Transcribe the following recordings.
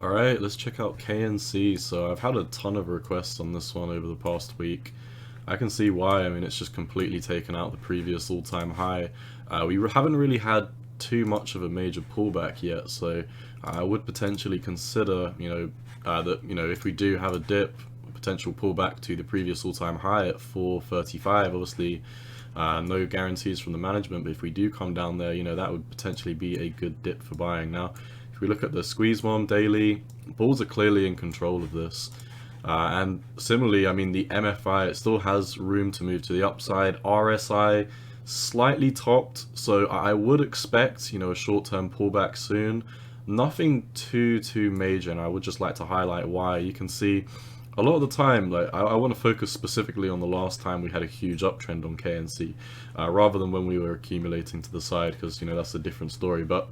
Alright, let's check out KNC. So I've had a ton of requests on this one over the past week. I can see why. I mean, it's just completely taken out the previous all-time high. We haven't really had too much of a major pullback yet, so I would potentially consider, that if we do have a dip, a potential pullback to the previous all-time high at 435. Obviously, no guarantees from the management, but if we do come down there, that would potentially be a good dip for buying. Now, if we look at the squeeze one daily, bulls are clearly in control of this. And similarly, I mean, the MFI, it still has room to move to the upside. RSI slightly topped, so I would expect, a short-term pullback soon. Nothing too major, and I would just like to highlight why. You can see a lot of the time, like I want to focus specifically on the last time we had a huge uptrend on KNC, rather than when we were accumulating to the side, because that's a different story. But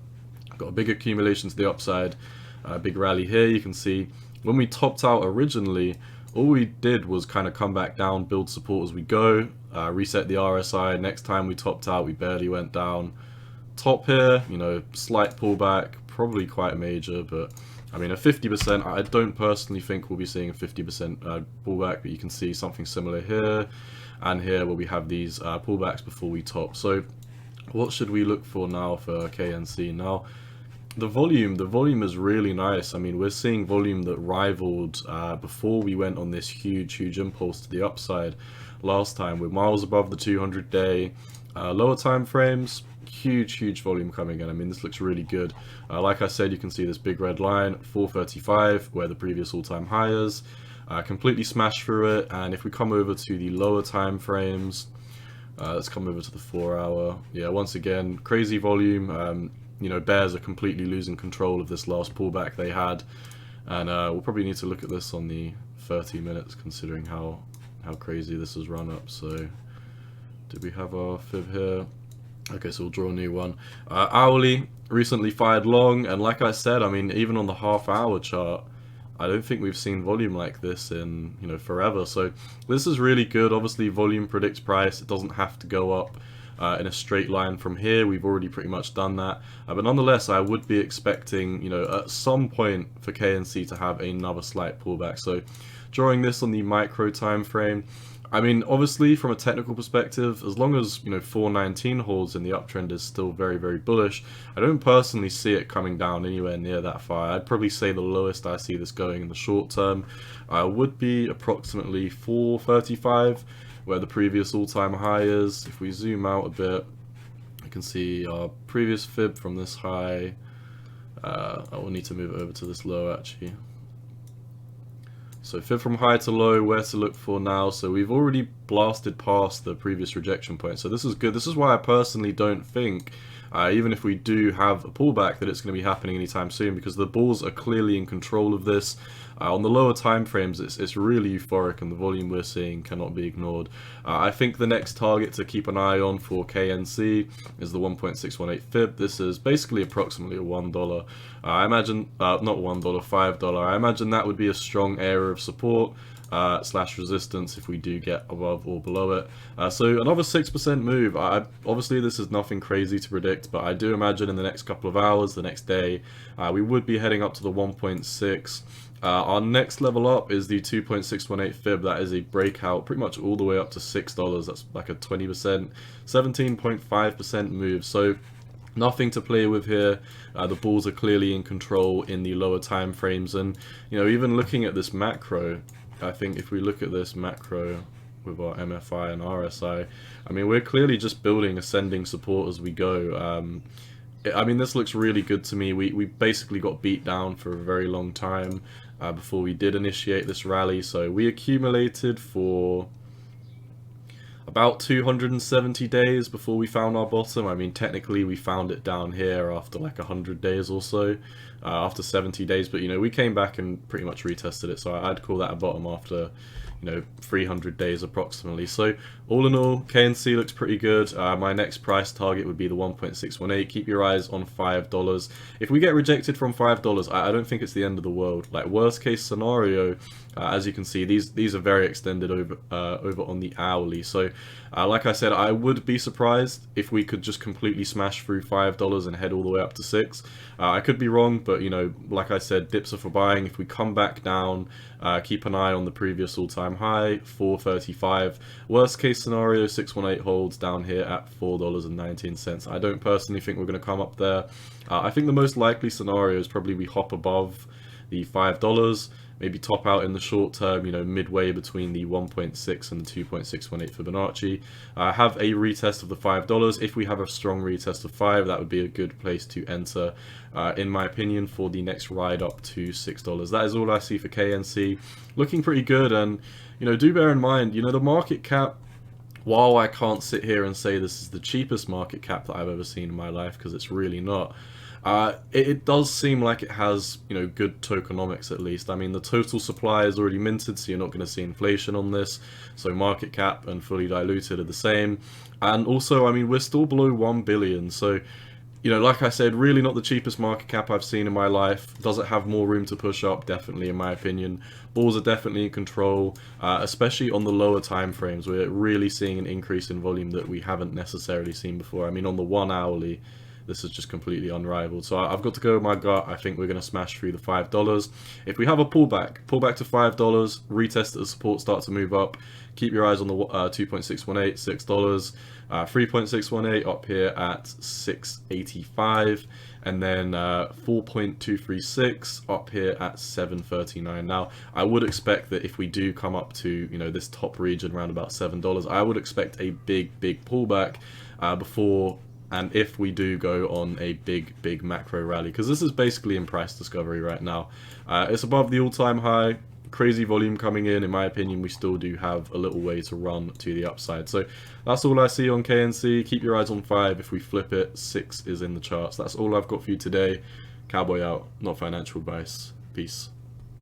got a big accumulation to the upside, a big rally here. You can see when we topped out originally, all we did was kind of come back down, build support as we go, reset the RSI. Next time we topped out, we barely went down. Top here, slight pullback, probably quite major, but I mean, a 50%, I don't personally think we'll be seeing a 50% pullback, but you can see something similar here and here where we have these pullbacks before we top. So what should we look for now for KNC? Now, the volume is really nice. I mean, we're seeing volume that rivaled before we went on this huge impulse to the upside last time. We're miles above the 200-day, lower time frames. Huge volume coming in. I mean, this looks really good. Like I said, you can see this big red line, 435, where the previous all-time high is. Completely smashed through it. And if we come over to the lower time frames, let's come over to the 4-hour. Yeah, once again, crazy volume. Bears are completely losing control of this last pullback they had, and we'll probably need to look at this on the 30 minutes, considering how crazy this has run up. So, did we have our fib here? Okay, so we'll draw a new one. Hourly recently fired long, and like I said, I mean, even on the half-hour chart, I don't think we've seen volume like this in forever. So this is really good. Obviously, volume predicts price. It doesn't have to go up in a straight line from here. We've already pretty much done that, but nonetheless, I would be expecting at some point for KNC to have another slight pullback. So drawing this on the micro time frame, I mean, obviously from a technical perspective, as long as 419 holds and the uptrend is still very bullish, I don't personally see it coming down anywhere near that far. I'd probably say the lowest I see this going in the short term would be approximately 435, where the previous all-time high is. If we zoom out a bit, you can see our previous fib from this high. I will need to move over to this low actually. So fib from high to low, where to look for now. So we've already blasted past the previous rejection point. So this is good. This is why I personally don't think, even if we do have a pullback, that it's going to be happening anytime soon, because the bulls are clearly in control of this. On the lower time frames, it's really euphoric, and the volume we're seeing cannot be ignored. I think the next target to keep an eye on for KNC is the 1.618 fib. This is basically approximately a $1. I imagine, not $1, $5. I imagine that would be a strong area of support slash resistance if we do get above or below it. So another 6% move. Obviously this is nothing crazy to predict, but I do imagine in the next couple of hours, the next day, we would be heading up to the 1.6. Our next level up is the 2.618 fib. That is a breakout pretty much all the way up to $6. That's like a 20%, 17.5% move. So nothing to play with here. The bulls are clearly in control in the lower time frames, and even looking at this macro, I think if we look at this macro with our MFI and RSI, I mean, we're clearly just building ascending support as we go. I mean, this looks really good to me. We basically got beat down for a very long time before we did initiate this rally. So we accumulated for about 270 days before we found our bottom. I mean, technically we found it down here after like 100 days or so, after 70 days, but we came back and pretty much retested it. So I'd call that a bottom after 300 days approximately. So all in all, KNC looks pretty good. My next price target would be the 1.618. Keep your eyes on $5. If we get rejected from $5, I don't think it's the end of the world. Like, worst case scenario, as you can see, these are very extended over on the hourly. So like I said, I would be surprised if we could just completely smash through $5 and head all the way up to 6. I could be wrong, but like I said, dips are for buying. If we come back down, keep an eye on the previous all-time high, 435. Worst case scenario, 618 holds down here at $4.19. I don't personally think we're going to come up there. I think the most likely scenario is probably we hop above the $5, maybe top out in the short term, midway between the 1.6 and the 2.618 Fibonacci. Have a retest of the $5. If we have a strong retest of 5, that would be a good place to enter, in my opinion, for the next ride up to $6. That is all I see for KNC. Looking pretty good, and do bear in mind, the market cap, while I can't sit here and say this is the cheapest market cap that I've ever seen in my life, because it's really not, it does seem like it has, good tokenomics at least. I mean, the total supply is already minted, so you're not going to see inflation on this. So market cap and fully diluted are the same. And also, I mean, we're still below 1 billion. So, like I said, really not the cheapest market cap I've seen in my life. Does it have more room to push up? Definitely, in my opinion. Bulls are definitely in control, especially on the lower time frames. We're really seeing an increase in volume that we haven't necessarily seen before. I mean, on the 1 hourly, this is just completely unrivaled. So I've got to go with my gut. I think we're going to smash through the $5. If we have a pullback to $5, retest the support, start to move up. Keep your eyes on the 2.618, $6. 3.618 up here at 685, and then 4.236 up here at 739. Now, I would expect that if we do come up to this top region around about $7, I would expect a big pullback before. And if we do go on a big macro rally, because this is basically in price discovery right now, it's above the all-time high, crazy volume coming in my opinion, we still do have a little way to run to the upside. So that's all I see on KNC. Keep your eyes on 5. If we flip it, 6 is in the charts. That's all I've got for you today. Cowboy out, not financial advice. Peace.